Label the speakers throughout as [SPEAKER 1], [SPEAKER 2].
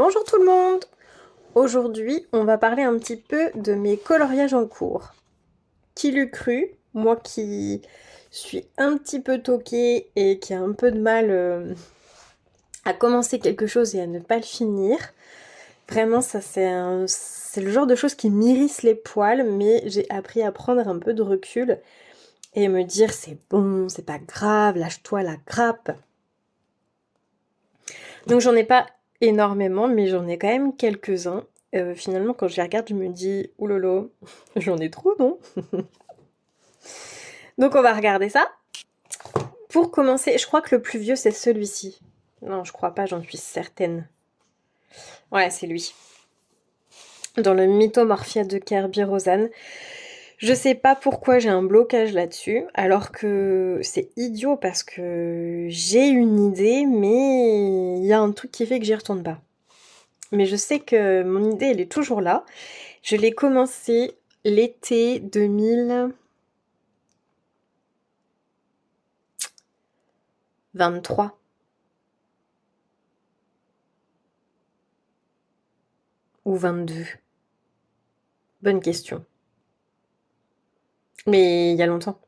[SPEAKER 1] Bonjour tout le monde! Aujourd'hui, on va parler un petit peu de mes coloriages en cours. Qui l'eût cru? Moi qui suis un petit peu toquée et qui a un peu de mal à commencer quelque chose et à ne pas le finir. Vraiment, ça c'est le genre de choses qui m'irrisse les poils, mais j'ai appris à prendre un peu de recul et me dire c'est bon, c'est pas grave, lâche-toi la grappe. Donc j'en ai pas énormément, mais j'en ai quand même quelques-uns. Finalement, quand je les regarde, je me dis, oulolo, j'en ai trop, non? Donc on va regarder ça. Pour commencer, je crois que le plus vieux, c'est celui-ci. Non, je crois pas, j'en suis certaine. Ouais, c'est lui. Dans le Mythomorphia de Kerby Rosanne. Je sais pas pourquoi j'ai un blocage là-dessus, alors que c'est idiot parce que j'ai une idée, mais il y a un truc qui fait que j'y retourne pas. Mais je sais que mon idée, elle est toujours là. Je l'ai commencé l'été 2023. Ou 22. Bonne question. Mais il y a longtemps.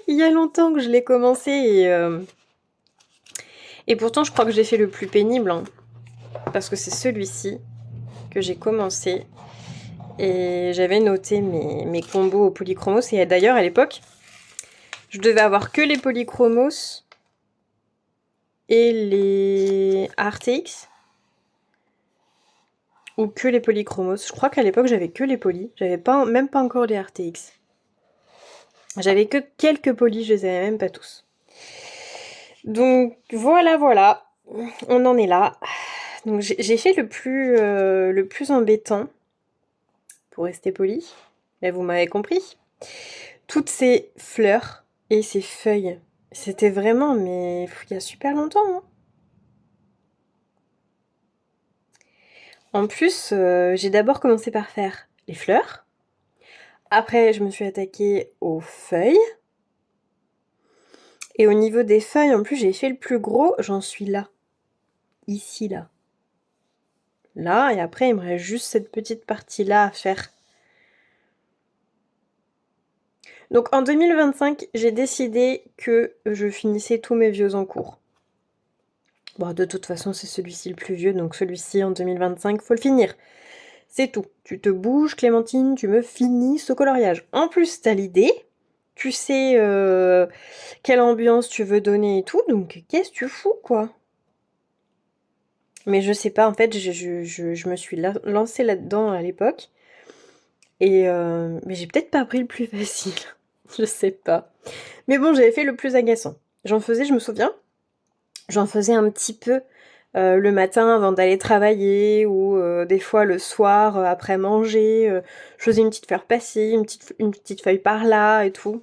[SPEAKER 1] Il y a longtemps que je l'ai commencé et pourtant je crois que j'ai fait le plus pénible, hein, parce que c'est celui-ci que j'ai commencé et j'avais noté mes combos au polychromos et d'ailleurs à l'époque je devais avoir que les polychromos et les RTX ou que les polychromos. Je crois qu'à l'époque j'avais que les polys, j'avais pas, même pas encore les RTX. J'avais que quelques polys, je les avais même pas tous. Donc voilà, on en est là. Donc j'ai fait le plus embêtant, pour rester poli, mais vous m'avez compris. Toutes ces fleurs et ces feuilles, c'était vraiment, mais il y a super longtemps. Hein. En plus, j'ai d'abord commencé par faire les fleurs. Après, je me suis attaquée aux feuilles. Et au niveau des feuilles, en plus, j'ai fait le plus gros, j'en suis là. Ici, là. Là, et après, il me reste juste cette petite partie-là à faire. Donc en 2025, j'ai décidé que je finissais tous mes vieux en cours. Bon, de toute façon, c'est celui-ci le plus vieux, donc celui-ci en 2025, faut le finir. C'est tout. Tu te bouges, Clémentine, tu me finis ce coloriage. En plus, t'as l'idée, tu sais quelle ambiance tu veux donner et tout, donc qu'est-ce que tu fous, quoi? Mais je sais pas, en fait, je me suis lancée là-dedans à l'époque. Mais j'ai peut-être pas pris le plus facile. Je sais pas. Mais bon, j'avais fait le plus agaçant. J'en faisais, je me souviens, j'en faisais un petit peu le matin avant d'aller travailler ou des fois le soir après manger. Je faisais une petite fleur par-ci, une petite feuille par-là et tout.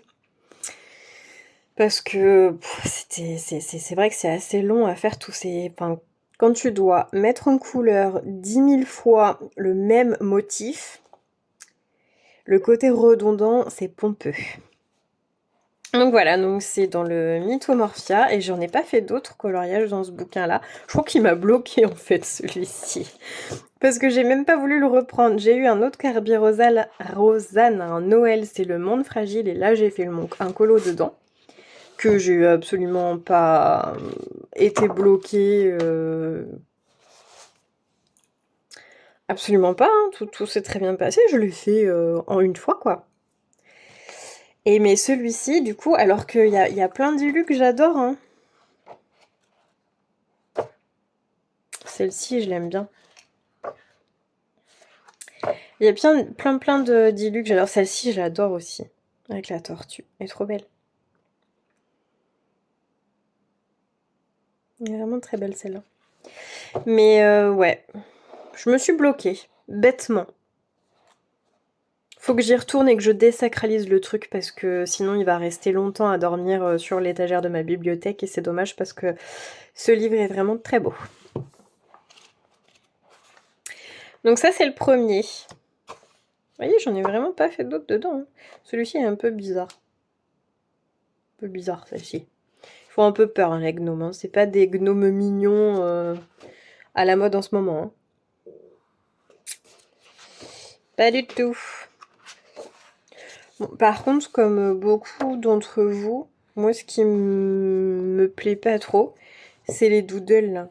[SPEAKER 1] Parce que c'est vrai que c'est assez long à faire tous ces... Enfin, quand tu dois mettre en couleur 10 000 fois le même motif, le côté redondant, c'est pompeux. Donc voilà, donc c'est dans le Mythomorphia et j'en ai pas fait d'autres coloriages dans ce bouquin-là. Je crois qu'il m'a bloqué en fait celui-ci. Parce que j'ai même pas voulu le reprendre. J'ai eu un autre Kerby Rosanne, un Noël, c'est le monde fragile et là j'ai fait un colo dedans. Que j'ai absolument pas été bloqué. Absolument pas, hein. Tout s'est très bien passé, je l'ai fait en une fois quoi. Et mais celui-ci, du coup, alors qu'il y a plein d'illus que j'adore, hein. Celle-ci, je l'aime bien. Il y a plein d'illus que j'adore. Celle-ci, je l'adore aussi. Avec la tortue. Elle est trop belle. Elle est vraiment très belle celle-là. Mais ouais. Je me suis bloquée. Bêtement. Faut que j'y retourne et que je désacralise le truc parce que sinon il va rester longtemps à dormir sur l'étagère de ma bibliothèque et c'est dommage parce que ce livre est vraiment très beau. Donc ça c'est le premier. Vous voyez, j'en ai vraiment pas fait d'autres dedans. Hein. Celui-ci est un peu bizarre. Un peu bizarre celle-ci. Ils font un peu peur hein, les gnomes. Hein. C'est pas des gnomes mignons à la mode en ce moment. Hein. Pas du tout. Bon, par contre, comme beaucoup d'entre vous, moi ce qui me plaît pas trop, c'est les doodles là.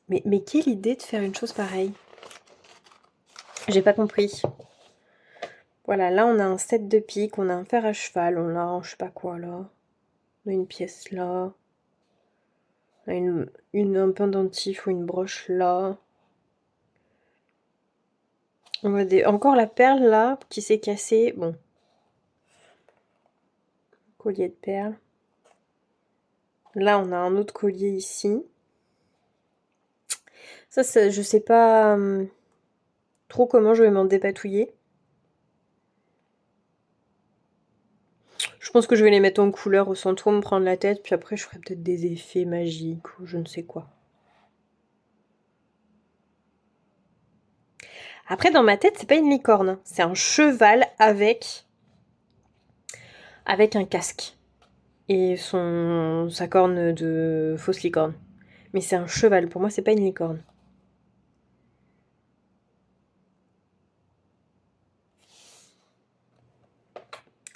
[SPEAKER 1] Mais quelle idée de faire une chose pareille? J'ai pas compris. Voilà, là on a un set de pique, on a un fer à cheval, on a un je sais pas quoi là. On a une pièce là. On a un pendentif ou une broche là. On a encore la perle là qui s'est cassée. Bon. Collier de perles. Là on a un autre collier ici. Ça je sais pas trop comment je vais m'en dépatouiller. Je pense que je vais les mettre en couleur sans trop me prendre la tête, puis après je ferai peut-être des effets magiques ou je ne sais quoi. Après dans ma tête c'est pas une licorne, c'est un cheval avec un casque et sa corne de fausse licorne. Mais c'est un cheval, pour moi c'est pas une licorne.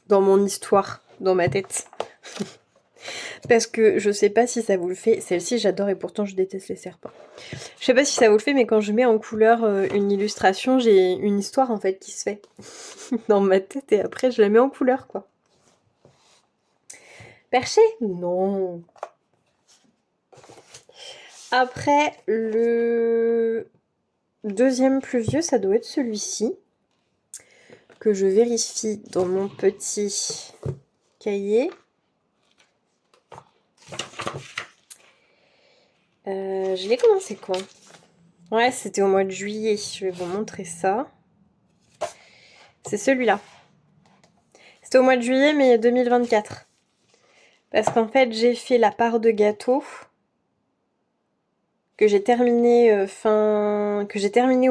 [SPEAKER 1] Dans mon histoire, dans ma tête. Parce que je sais pas si ça vous le fait. Celle-ci j'adore et pourtant je déteste les serpents. Je sais pas si ça vous le fait, mais quand je mets en couleur une illustration, j'ai une histoire en fait qui se fait dans ma tête et après je la mets en couleur quoi. Perché? Non. Après le deuxième plus vieux, ça doit être celui-ci. Que je vérifie dans mon petit cahier. Je l'ai commencé quand? Ouais, c'était au mois de juillet. Je vais vous montrer ça. C'est celui-là. C'était au mois de juillet, mais 2024. Parce qu'en fait, j'ai fait la part de gâteau que j'ai terminé au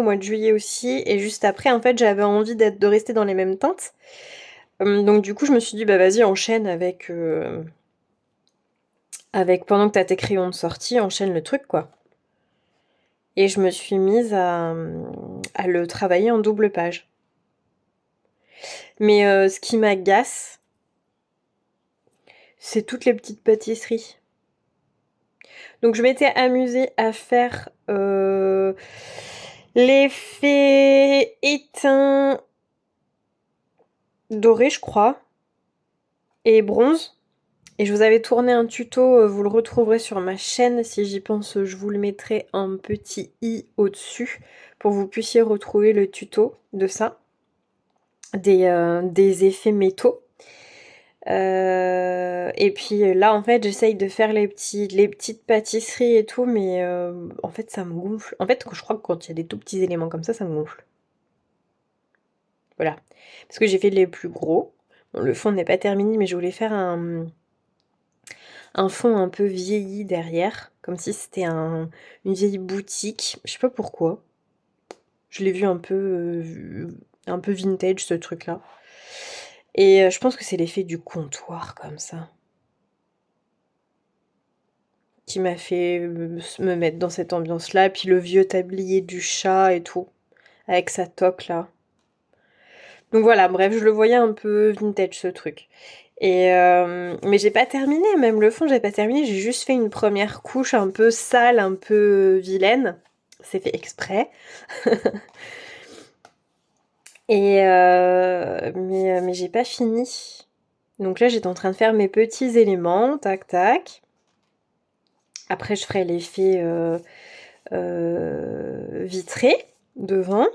[SPEAKER 1] mois de juillet aussi. Et juste après, en fait, j'avais envie de rester dans les mêmes teintes. Donc du coup, je me suis dit, bah vas-y, enchaîne avec pendant que t'as tes crayons de sortie, enchaîne le truc, quoi. Et je me suis mise à le travailler en double page. Mais ce qui m'agace, c'est toutes les petites pâtisseries. Donc je m'étais amusée à faire l'effet éteint doré, je crois, et bronze. Et je vous avais tourné un tuto, vous le retrouverez sur ma chaîne, si j'y pense, je vous le mettrai en petit i au-dessus, pour que vous puissiez retrouver le tuto de ça, des effets métaux. Et puis là, en fait, j'essaye de faire les petites pâtisseries et tout, mais en fait, ça me gonfle. En fait, je crois que quand il y a des tout petits éléments comme ça me gonfle. Voilà. Parce que j'ai fait les plus gros. Bon, le fond n'est pas terminé, mais je voulais faire un fond un peu vieilli derrière, comme si c'était une vieille boutique. Je sais pas pourquoi. Je l'ai vu un peu vintage, ce truc-là. Et je pense que c'est l'effet du comptoir, comme ça, qui m'a fait me mettre dans cette ambiance-là. Puis le vieux tablier du chat et tout, avec sa toque là. Donc voilà, bref, je le voyais un peu vintage ce truc. Et mais j'ai pas terminé, même le fond j'ai pas terminé, j'ai juste fait une première couche un peu sale, un peu vilaine. C'est fait exprès. Et mais j'ai pas fini. Donc là j'étais en train de faire mes petits éléments, tac tac. Après je ferai l'effet vitré devant.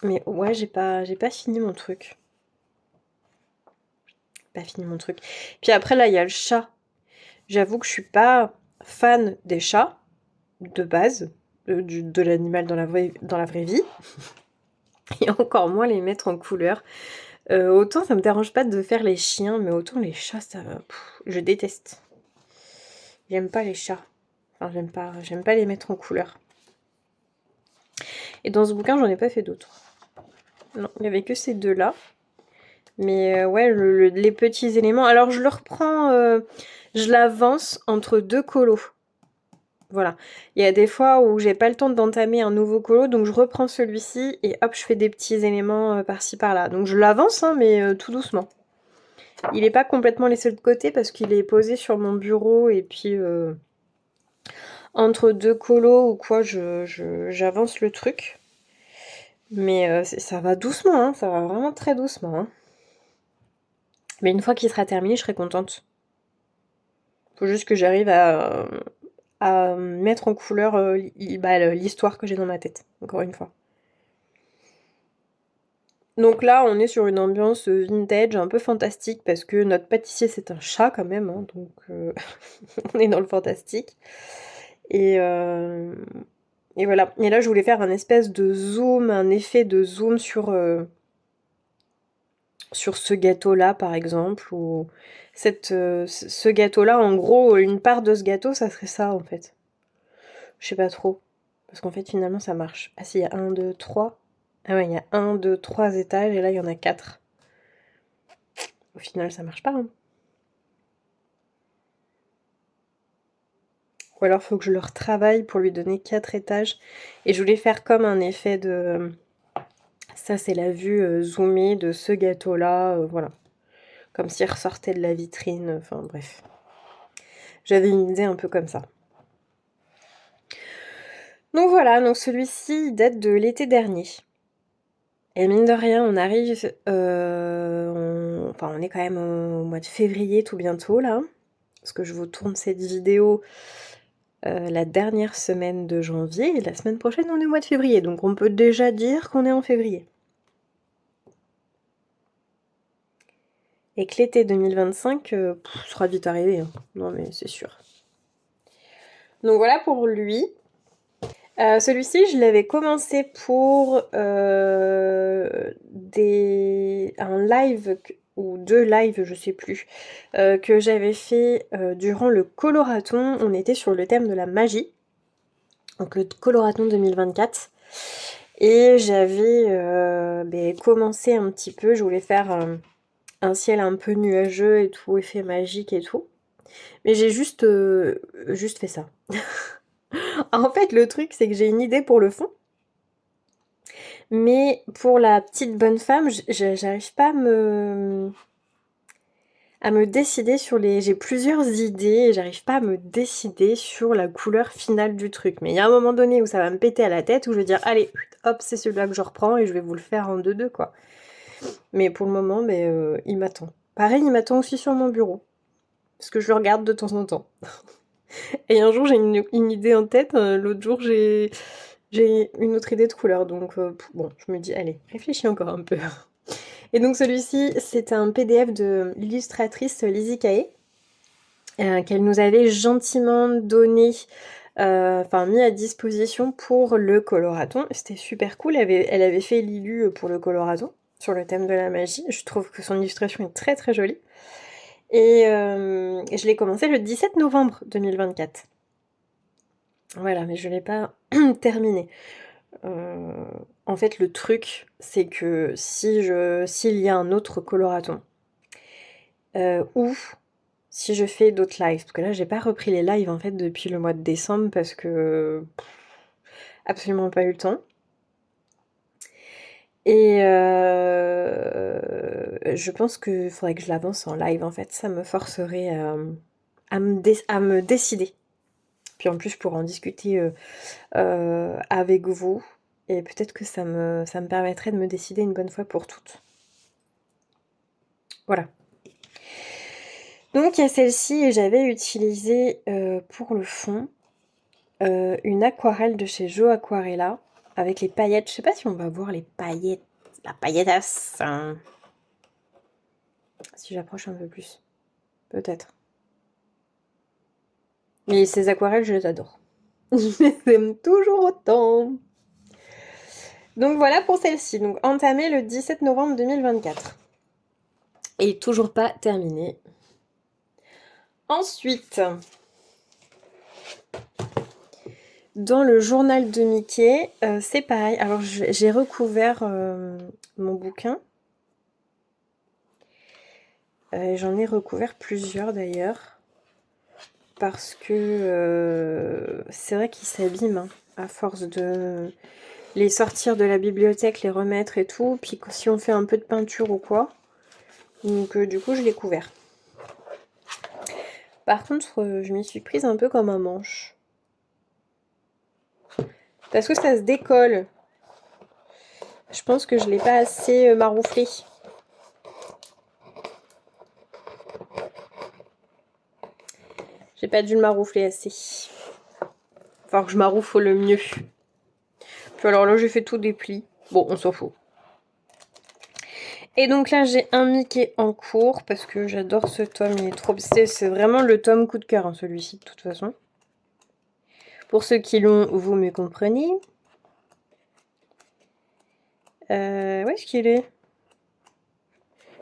[SPEAKER 1] Mais ouais, j'ai pas fini mon truc. Pas fini mon truc. Puis après là, il y a le chat. J'avoue que je suis pas fan des chats de base, de l'animal dans la vraie vie. Et encore moins les mettre en couleur. Autant ça me dérange pas de faire les chiens, mais autant les chats, je déteste. J'aime pas les chats. Enfin, j'aime pas les mettre en couleur. Et dans ce bouquin, j'en ai pas fait d'autres. Non, il y avait que ces deux-là. Mais ouais, les petits éléments. Alors je le reprends, je l'avance entre 2 colos. Voilà. Il y a des fois où j'ai pas le temps d'entamer un nouveau colo, donc je reprends celui-ci et hop, je fais des petits éléments par-ci par-là. Donc je l'avance, hein, mais tout doucement. Il n'est pas complètement laissé de côté parce qu'il est posé sur mon bureau et puis entre 2 colos ou quoi, j'avance le truc. Mais ça va doucement, hein, ça va vraiment très doucement. Hein. Mais une fois qu'il sera terminé, je serai contente. Faut juste que j'arrive à mettre en couleur l'histoire que j'ai dans ma tête, encore une fois. Donc là, on est sur une ambiance vintage, un peu fantastique, parce que notre pâtissier, c'est un chat quand même, hein, donc on est dans le fantastique. Et voilà. Et là, je voulais faire un espèce de zoom, un effet de zoom sur ce gâteau-là, par exemple, ou ce gâteau-là, en gros, une part de ce gâteau, ça serait ça, en fait. Je sais pas trop. Parce qu'en fait, finalement, ça marche. Ah si, il y a 1, 2, 3. Ah ouais, il y a 1, 2, 3 étages, et là, il y en a 4. Au final, ça marche pas, hein. Ou alors, faut que je le retravaille pour lui donner 4 étages. Et je voulais faire comme un effet de... Ça, c'est la vue zoomée de ce gâteau-là, voilà. Comme s'il ressortait de la vitrine, enfin bref. J'avais une idée un peu comme ça. Donc voilà, donc celui-ci date de l'été dernier. Et mine de rien, on arrive, on est quand même au mois de février tout bientôt là, parce que je vous tourne cette vidéo la dernière semaine de janvier, et la semaine prochaine on est au mois de février, donc on peut déjà dire qu'on est en février. Et que l'été 2025 sera vite arrivé, hein. Non mais c'est sûr. Donc voilà pour lui. Celui-ci, je l'avais commencé pour un live ou 2 lives, je sais plus, que j'avais fait durant le Coloraton. On était sur le thème de la magie, donc le Coloraton 2024. Et j'avais commencé un petit peu, je voulais faire un ciel un peu nuageux et tout, effet magique et tout. Mais j'ai juste fait ça. En fait, le truc, c'est que j'ai une idée pour le fond. Mais pour la petite bonne femme, j'arrive pas à me décider sur les... J'ai plusieurs idées et j'arrive pas à me décider sur la couleur finale du truc. Mais il y a un moment donné où ça va me péter à la tête, où je vais dire, allez, hop, c'est celui-là que je reprends et je vais vous le faire en 2-2, quoi. Mais pour le moment, il m'attend. Pareil, il m'attend aussi sur mon bureau. Parce que je le regarde de temps en temps. Et un jour, j'ai une idée en tête. L'autre jour, j'ai une autre idée de couleur. Donc, bon, je me dis, allez, réfléchis encore un peu. Et donc celui-ci, c'est un PDF de l'illustratrice Lizzie Kaé, qu'elle nous avait gentiment donné, mis à disposition pour le Coloraton. C'était super cool, elle avait fait l'illu pour le Coloraton, sur le thème de la magie. Je trouve que son illustration est très très jolie. Et je l'ai commencé le 17 novembre 2024. Voilà, mais je ne l'ai pas terminé. En fait, le truc, c'est que s'il y a un autre coloraton, ou si je fais d'autres lives, parce que là, j'ai pas repris les lives en fait depuis le mois de décembre parce que absolument pas eu le temps. Et je pense qu'il faudrait que je l'avance en live en fait, ça me forcerait à me décider. Puis en plus, je pourrais en discuter avec vous. Et peut-être que ça me permettrait de me décider une bonne fois pour toutes. Voilà. Donc il y a celle-ci et j'avais utilisé pour le fond une aquarelle de chez Jo Aquarella avec les paillettes. Je sais pas si on va voir les paillettes, la pailletasse. Hein. Si j'approche un peu plus. Peut-être. Mais ces aquarelles, je les adore. Je les aime toujours autant. Donc voilà pour celle-ci. Donc entamée le 17 novembre 2024. Et toujours pas terminée. Ensuite, dans le journal de Mickey, c'est pareil. Alors j'ai recouvert mon bouquin. J'en ai recouvert plusieurs d'ailleurs. Parce que c'est vrai qu'ils s'abîment hein, à force de les sortir de la bibliothèque, les remettre et tout. Puis si on fait un peu de peinture ou quoi. Donc du coup je l'ai couvert. Par contre je m'y suis prise un peu comme un manche. Parce que ça se décolle. Je pense que je l'ai pas assez marouflé. J'ai pas dû le maroufler assez. Enfin que je maroufle le mieux. Puis alors là j'ai fait tout des plis. Bon on s'en fout. Et donc là j'ai un Mickey en cours parce que j'adore ce tome, il est trop... C'est vraiment le tome coup de cœur hein, celui-ci de toute façon. Pour ceux qui l'ont, vous me comprenez. Où est-ce qu'il est?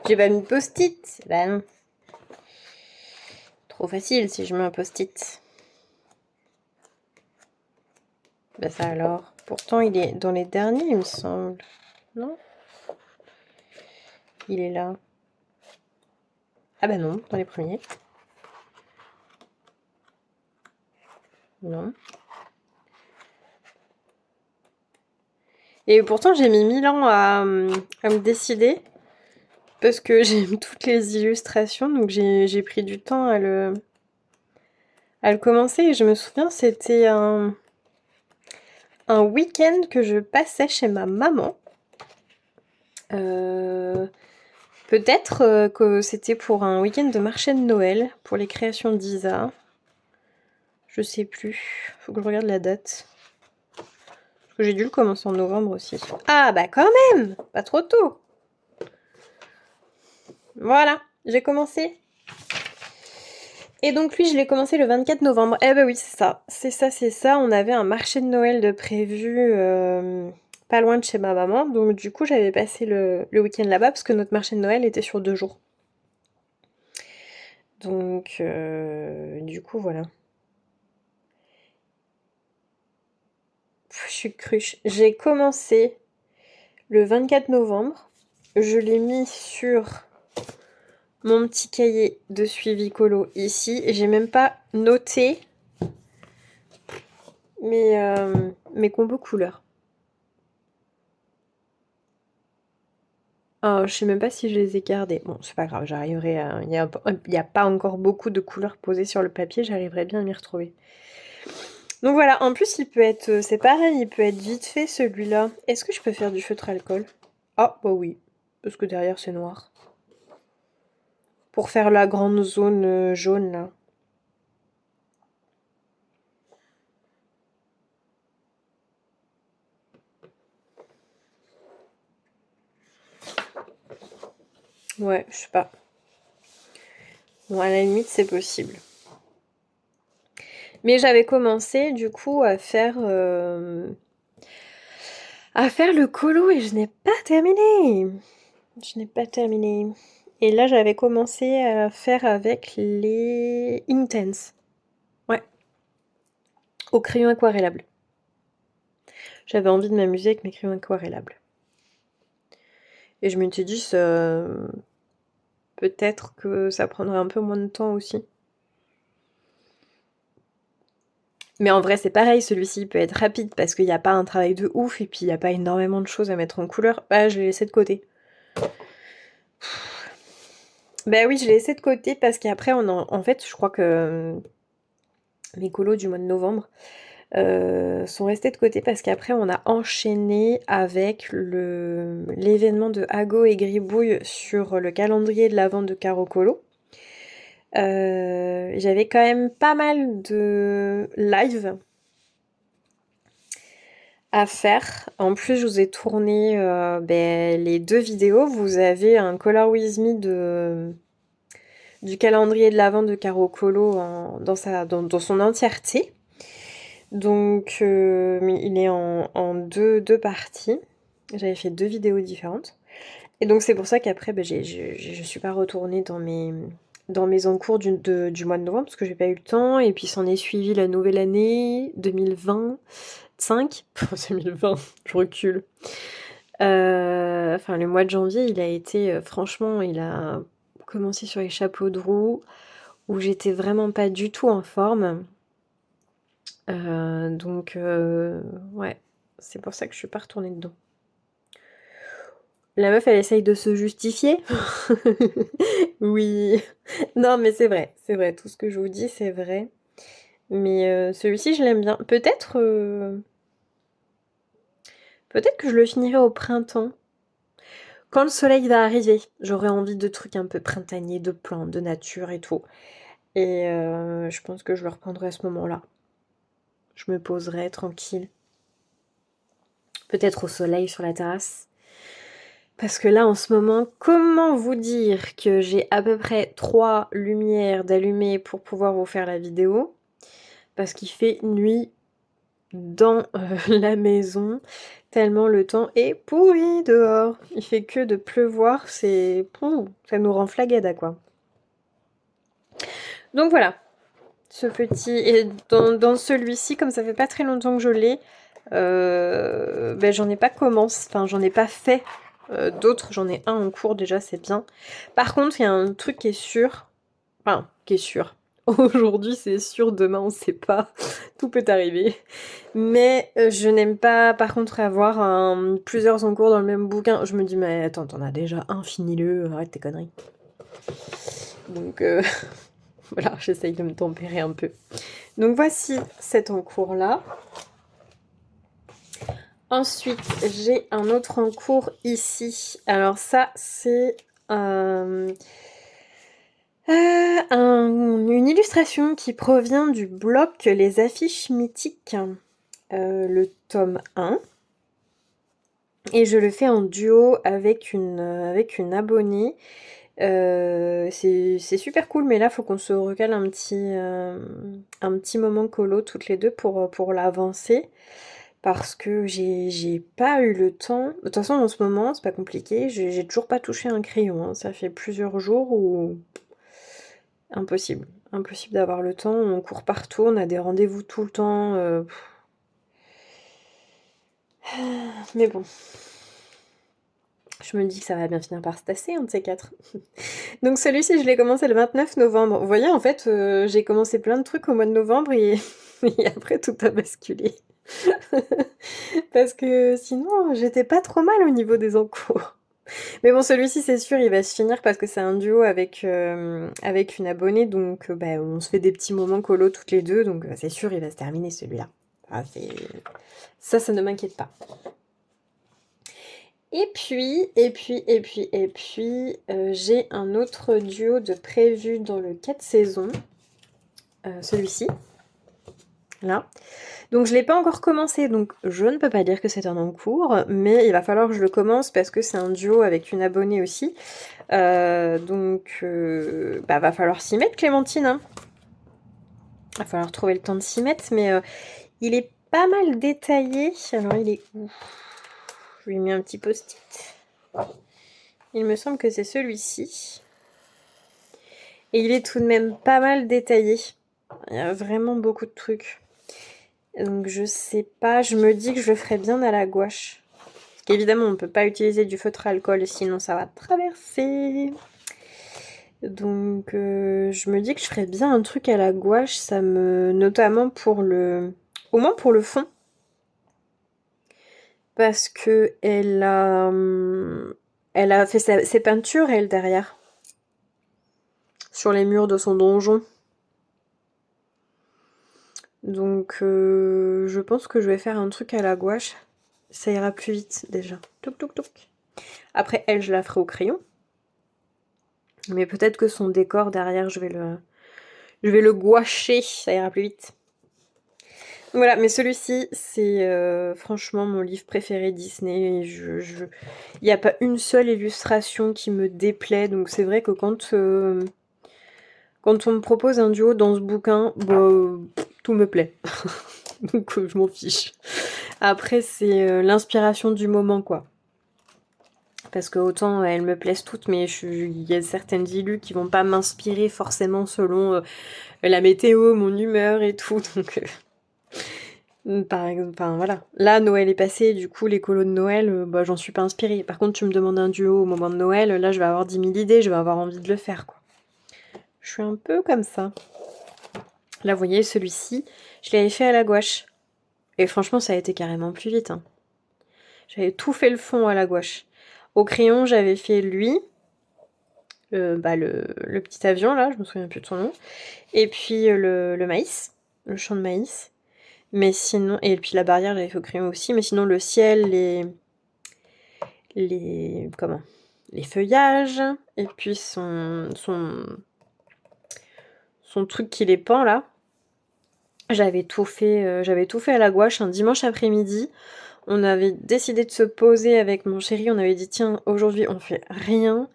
[SPEAKER 1] J'ai pas mis de post-it. Bah non. Trop facile si je mets un post-it. Bah ça alors. Pourtant il est dans les derniers il me semble. Non? Il est là. Ah bah non, dans les premiers. Non. Et pourtant j'ai mis 1000 ans à me décider. Parce que j'aime toutes les illustrations, donc j'ai pris du temps à le commencer. Et je me souviens, c'était un week-end que je passais chez ma maman. Peut-être que c'était pour un week-end de marché de Noël, pour les créations d'Isa. Je sais plus. Faut que je regarde la date. Parce que j'ai dû le commencer en novembre aussi. Ah bah quand même! Pas trop tôt. Voilà, j'ai commencé. Et donc lui, je l'ai commencé le 24 novembre. Eh ben oui, c'est ça. C'est ça, c'est ça. On avait un marché de Noël de prévu pas loin de chez ma maman. Donc du coup, j'avais passé le week-end là-bas parce que notre marché de Noël était sur 2 jours. Donc du coup, voilà. Je suis cruche. J'ai commencé le 24 novembre. Je l'ai mis sur mon petit cahier de suivi colo ici. Et j'ai même pas noté mes combos couleurs. Oh, je sais même pas si je les ai gardés. Bon, c'est pas grave, j'arriverai à... Il n'y a pas encore beaucoup de couleurs posées sur le papier, j'arriverai bien à m'y retrouver. Donc voilà, en plus il peut être... C'est pareil, il peut être vite fait celui-là. Est-ce que je peux faire du feutre alcool? Ah, bah oui, parce que derrière c'est noir. Pour faire la grande zone jaune là. Ouais, je sais pas. Bon, à la limite c'est possible. Mais j'avais commencé du coup à faire le colo et je n'ai pas terminé. Je n'ai pas terminé. Et là, j'avais commencé à faire avec les Intense. Ouais, au crayon aquarellable. J'avais envie de m'amuser avec mes crayons aquarellables. Et je m'étais dit, peut-être que ça prendrait un peu moins de temps aussi. Mais en vrai, c'est pareil, celui-ci peut être rapide parce qu'il n'y a pas un travail de ouf et puis il n'y a pas énormément de choses à mettre en couleur. Bah, je l'ai laissé de côté. Bah oui, je l'ai laissé de côté parce qu'après, en fait, je crois que mes colos du mois de novembre sont restés de côté parce qu'après, on a enchaîné avec l'événement de Hago et Gribouille sur le calendrier de l'avant de Caro Colo. J'avais quand même pas mal de live à faire. En plus, je vous ai tourné les 2 vidéos. Vous avez un Color With Me du calendrier de l'avant de Caro Colo dans son entièreté. Donc, il est en deux parties. J'avais fait 2 vidéos différentes. Et donc, c'est pour ça qu'après, je suis pas retournée dans mes encours du mois de novembre, parce que j'ai pas eu le temps. Et puis, s'en est suivi la nouvelle année 2025. 2020, je recule. Enfin, le mois de janvier, il a été... franchement, il a recommencer sur les chapeaux de roue où j'étais vraiment pas du tout en forme. Ouais, c'est pour ça que je suis pas retournée dedans. La meuf, elle essaye de se justifier. Oui. Non, mais c'est vrai. Tout ce que je vous dis, c'est vrai. Mais celui-ci, je l'aime bien. Peut-être que je le finirai au printemps. Quand le soleil va arriver, j'aurai envie de trucs un peu printaniers, de plantes, de nature et tout. Et je pense que je le reprendrai à ce moment-là. Je me poserai tranquille. Peut-être au soleil sur la terrasse. Parce que là, en ce moment, comment vous dire que j'ai à peu près 3 lumières d'allumées pour pouvoir vous faire la vidéo? Parce qu'il fait nuit dans la maison, tellement le temps est pourri dehors. Il fait que de pleuvoir, ça nous rend flagada, quoi. Donc voilà, ce petit... Et dans celui-ci, comme ça fait pas très longtemps que je l'ai, j'en ai pas commencé, enfin j'en ai pas fait d'autres, j'en ai un en cours déjà, c'est bien. Par contre, il y a un truc qui est sûr, enfin, qui est sûr. Aujourd'hui, c'est sûr, demain, on sait pas. Tout peut arriver. Mais je n'aime pas, par contre, avoir plusieurs en cours dans le même bouquin. Je me dis, mais attends, t'en as déjà un, finis-le, arrête tes conneries. Donc, voilà, j'essaye de me tempérer un peu. Donc, voici cet en cours-là. Ensuite, j'ai un autre en cours ici. Alors ça, c'est une illustration qui provient du bloc Les Affiches Mythiques, le tome 1. Et je le fais en duo avec une abonnée. C'est super cool, mais là, faut qu'on se recale un petit moment colo toutes les deux pour l'avancer. Parce que j'ai pas eu le temps. De toute façon, en ce moment, c'est pas compliqué. J'ai toujours pas touché un crayon, hein. Ça fait plusieurs jours où... Impossible. Impossible d'avoir le temps. On court partout, on a des rendez-vous tout le temps. Mais bon. Je me dis que ça va bien finir par se tasser, un de ces quatre. Donc celui-ci, je l'ai commencé le 29 novembre. Vous voyez, en fait, j'ai commencé plein de trucs au mois de novembre et, et après, tout a basculé. Parce que sinon, j'étais pas trop mal au niveau des encours. Mais bon, celui-ci, c'est sûr, il va se finir parce que c'est un duo avec une abonnée. Donc, on se fait des petits moments colo toutes les deux. Donc, c'est sûr, il va se terminer celui-là. Ah, ça ne m'inquiète pas. Et puis, j'ai un autre duo de prévu dans le 4 saisons. Celui-ci. Là. Donc je ne l'ai pas encore commencé, donc je ne peux pas dire que c'est un en cours, mais il va falloir que je le commence parce que c'est un duo avec une abonnée aussi. Va falloir s'y mettre, Clémentine. Hein. Va falloir trouver le temps de s'y mettre, mais il est pas mal détaillé. Alors il est où? Je lui ai mis un petit post-it. Il me semble que c'est celui-ci. Et il est tout de même pas mal détaillé. Il y a vraiment beaucoup de trucs. Donc je sais pas, je me dis que je le ferais bien à la gouache. Parce qu'évidemment, on ne peut pas utiliser du feutre à alcool, sinon ça va traverser. Donc je me dis que je ferais bien un truc à la gouache, notamment au moins pour le fond. Parce que elle a fait ses peintures, elle, derrière. Sur les murs de son donjon. Donc je pense que je vais faire un truc à la gouache. Ça ira plus vite déjà. Touc touc touc. Après elle, je la ferai au crayon. Mais peut-être que son décor derrière, je vais le gouacher. Ça ira plus vite. Voilà, mais celui-ci, c'est franchement mon livre préféré Disney. Il n'y a pas une seule illustration qui me déplaît. Donc c'est vrai que quand on me propose un duo dans ce bouquin, tout me plaît. Donc je m'en fiche. Après, c'est l'inspiration du moment, quoi. Parce que autant elles me plaisent toutes, mais il y a certaines illus qui vont pas m'inspirer forcément selon la météo, mon humeur et tout. Donc Par exemple, enfin voilà. Là, Noël est passé, du coup, les colos de Noël, bah, j'en suis pas inspirée. Par contre, tu me demandes un duo au moment de Noël, là, je vais avoir 10 000 idées, je vais avoir envie de le faire, quoi. Je suis un peu comme ça. Là, vous voyez, celui-ci, je l'avais fait à la gouache. Et franchement, ça a été carrément plus vite, hein. J'avais tout fait le fond à la gouache. Au crayon, j'avais fait lui, le petit avion, là, je me souviens plus de son nom. Et puis le maïs, le champ de maïs. Mais sinon, et puis la barrière, j'avais fait au crayon aussi. Mais sinon, le ciel, comment? Les feuillages. Et puis son truc qui les pend, là. J'avais tout fait à la gouache un dimanche après-midi. On avait décidé de se poser avec mon chéri. On avait dit, tiens, aujourd'hui, on fait rien.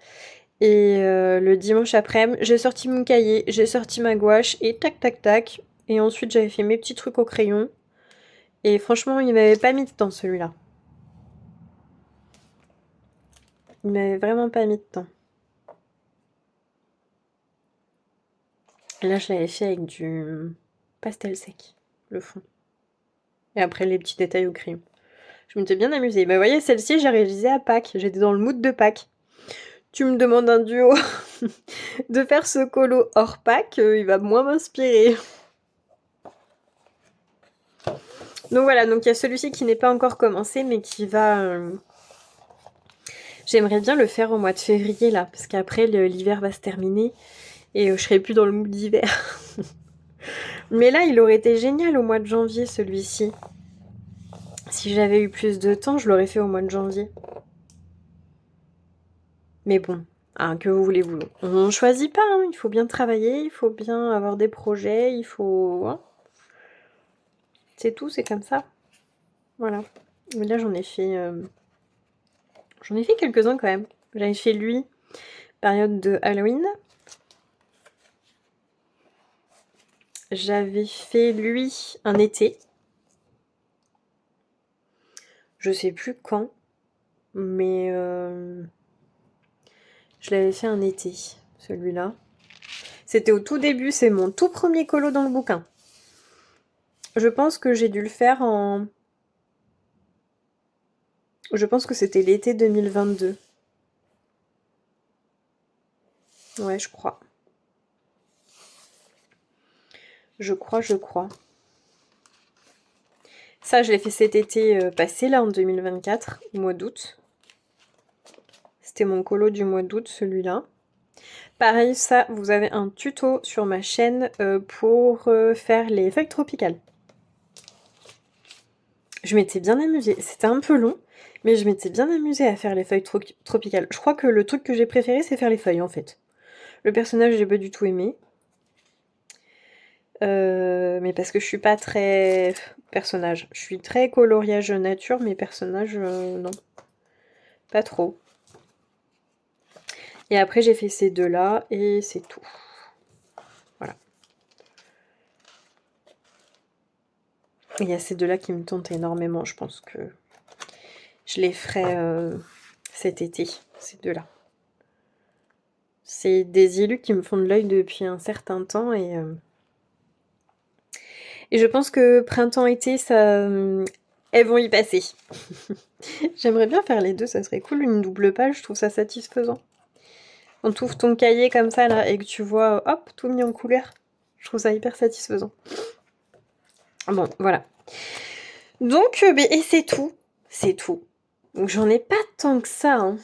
[SPEAKER 1] Et le dimanche après-midi, j'ai sorti mon cahier, j'ai sorti ma gouache et tac tac tac. Et ensuite j'avais fait mes petits trucs au crayon. Et franchement, il m'avait pas mis de temps celui-là. Il m'avait vraiment pas mis de temps. Et là, je l'avais fait avec du pastel sec, le fond. Et après, les petits détails au crayon. Je m'étais bien amusée. Mais vous voyez, celle-ci, j'ai réalisé à Pâques. J'étais dans le mood de Pâques. Tu me demandes un duo de faire ce colo hors Pâques, il va moins m'inspirer. Donc voilà, donc il y a celui-ci qui n'est pas encore commencé, mais qui va... J'aimerais bien le faire au mois de février, là, parce qu'après, l'hiver va se terminer, et je serai plus dans le mood d'hiver. Mais là, il aurait été génial au mois de janvier, celui-ci. Si j'avais eu plus de temps, je l'aurais fait au mois de janvier. Mais bon, hein, que vous voulez-vous? On choisit pas, hein, il faut bien travailler, il faut bien avoir des projets, il faut... hein. C'est tout, c'est comme ça. Voilà. Mais là, j'en ai fait quelques-uns quand même. J'avais fait lui, période de Halloween. J'avais fait lui un été. Je sais plus quand, mais je l'avais fait un été, celui-là. C'était au tout début, c'est mon tout premier colo dans le bouquin. Je pense que j'ai dû le faire en... Je pense que c'était l'été 2022. Ouais, je crois. Je crois. Ça, je l'ai fait cet été passé, là, en 2024, au mois d'août. C'était mon colo du mois d'août, celui-là. Pareil, ça, vous avez un tuto sur ma chaîne pour faire les feuilles tropicales. Je m'étais bien amusée. C'était un peu long, mais je m'étais bien amusée à faire les feuilles tropicales. Je crois que le truc que j'ai préféré, c'est faire les feuilles, en fait. Le personnage, j'ai pas du tout aimé. Mais parce que je suis pas très personnage. Je suis très coloriage nature, mais personnage, non. Pas trop. Et après, j'ai fait ces deux-là, et c'est tout. Voilà. Il y a ces deux-là qui me tentent énormément. Je pense que je les ferai cet été, ces deux-là. C'est des élus qui me font de l'œil depuis un certain temps, et je pense que printemps-été, ça, elles vont y passer. J'aimerais bien faire les deux, ça serait cool, une double page, je trouve ça satisfaisant. Quand tu ouvres ton cahier comme ça, là, et que tu vois, hop, tout mis en couleur, je trouve ça hyper satisfaisant. Bon, voilà. Donc, et c'est tout. C'est tout. Donc, j'en ai pas tant que ça, hein.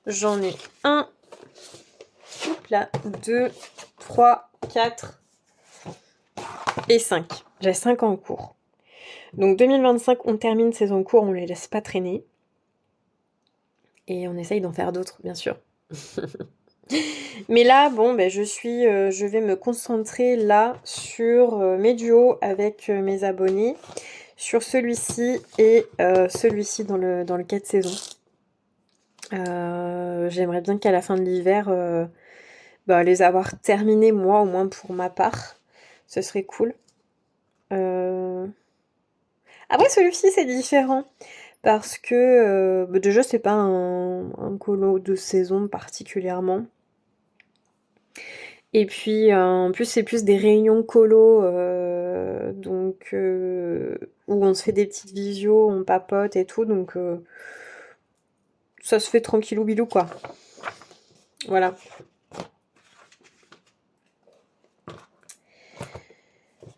[SPEAKER 1] J'en ai 1, là, 2, 3, 4 et 5. J'ai 5 en cours. Donc 2025, on termine ces en cours, on les laisse pas traîner. Et on essaye d'en faire d'autres, bien sûr. Mais là, bon, je vais me concentrer là sur mes duos avec mes abonnés, sur celui-ci et celui-ci dans le 4 saisons. J'aimerais bien qu'à la fin de l'hiver, les avoir terminés, moi, au moins pour ma part. Ce serait cool. Après, celui-ci, c'est différent. Parce que, déjà, c'est pas un colo de saison particulièrement. Et puis, en plus, c'est plus des réunions colo, donc où on se fait des petites visios, on papote et tout, donc ça se fait tranquillou bilou, quoi. Voilà.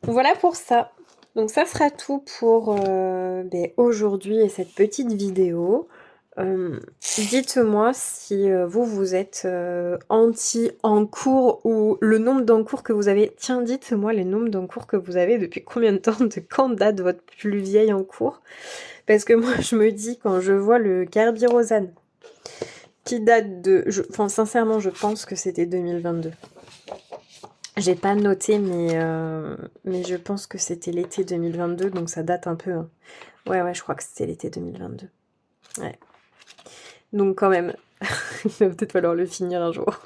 [SPEAKER 1] Voilà pour ça. Donc ça sera tout pour aujourd'hui et cette petite vidéo. Dites-moi si vous êtes anti encours ou le nombre d'encours que vous avez. Tiens, dites-moi les nombres d'encours que vous avez depuis combien de temps, de quand date votre plus vieil encours. Parce que moi, je me dis, quand je vois le Kerbirosan, qui date de... Enfin, sincèrement, je pense que c'était 2022. J'ai pas noté, mais je pense que c'était l'été 2022, donc ça date un peu. Hein. Ouais, je crois que c'était l'été 2022. Ouais. Donc quand même, il va peut-être falloir le finir un jour.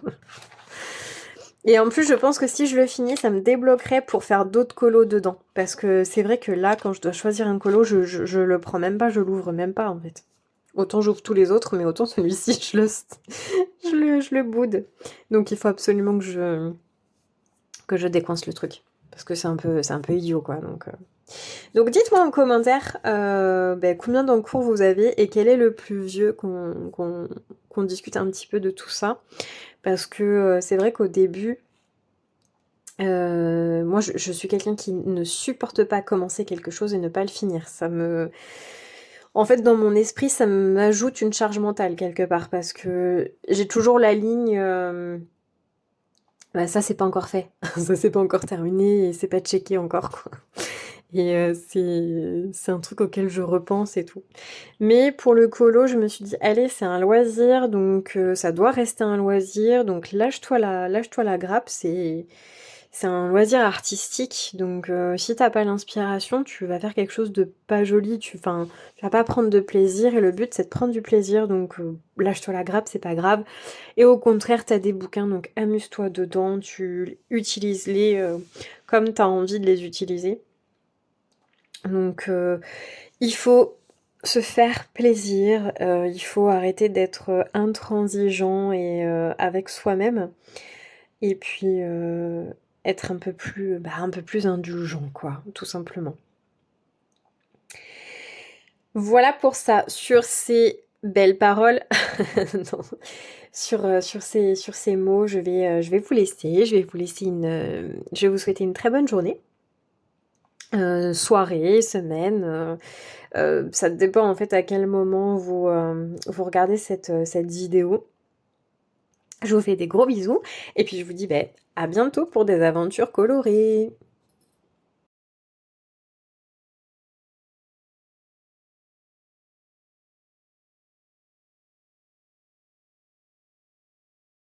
[SPEAKER 1] Et en plus, je pense que si je le finis, ça me débloquerait pour faire d'autres colos dedans. Parce que c'est vrai que là, quand je dois choisir un colo, je le prends même pas, je l'ouvre même pas en fait. Autant j'ouvre tous les autres, mais autant celui-ci, je le boude. Donc il faut absolument que je décoince le truc. Parce que c'est un peu idiot, quoi. Donc dites-moi en commentaire combien d'encours vous avez et quel est le plus vieux qu'on discute un petit peu de tout ça. Parce que c'est vrai qu'au début, moi je suis quelqu'un qui ne supporte pas commencer quelque chose et ne pas le finir. En fait, dans mon esprit, ça m'ajoute une charge mentale quelque part parce que j'ai toujours la ligne... ça c'est pas encore fait, ça c'est pas encore terminé et c'est pas checké encore, quoi. Et c'est un truc auquel je repense et tout. Mais pour le colo, je me suis dit: «Allez, c'est un loisir, donc ça doit rester un loisir, donc lâche-toi la grappe, c'est un loisir artistique, donc si tu pas l'inspiration, tu vas faire quelque chose de pas joli, tu vas pas prendre de plaisir et le but, c'est de prendre du plaisir, donc lâche-toi la grappe, c'est pas grave et au contraire, tu as des bouquins, donc amuse-toi dedans, tu utilises-les, comme tu as envie de les utiliser». Donc il faut se faire plaisir, il faut arrêter d'être intransigeant et avec soi-même et puis être un peu plus indulgent, quoi, tout simplement. Voilà pour ça. Sur ces belles paroles, non, sur ces mots, je vais vous laisser. Je vais vous souhaiter une très bonne journée, soirée, semaine. Ça dépend en fait à quel moment vous regardez cette vidéo. Je vous fais des gros bisous et puis je vous dis à bientôt pour des aventures colorées.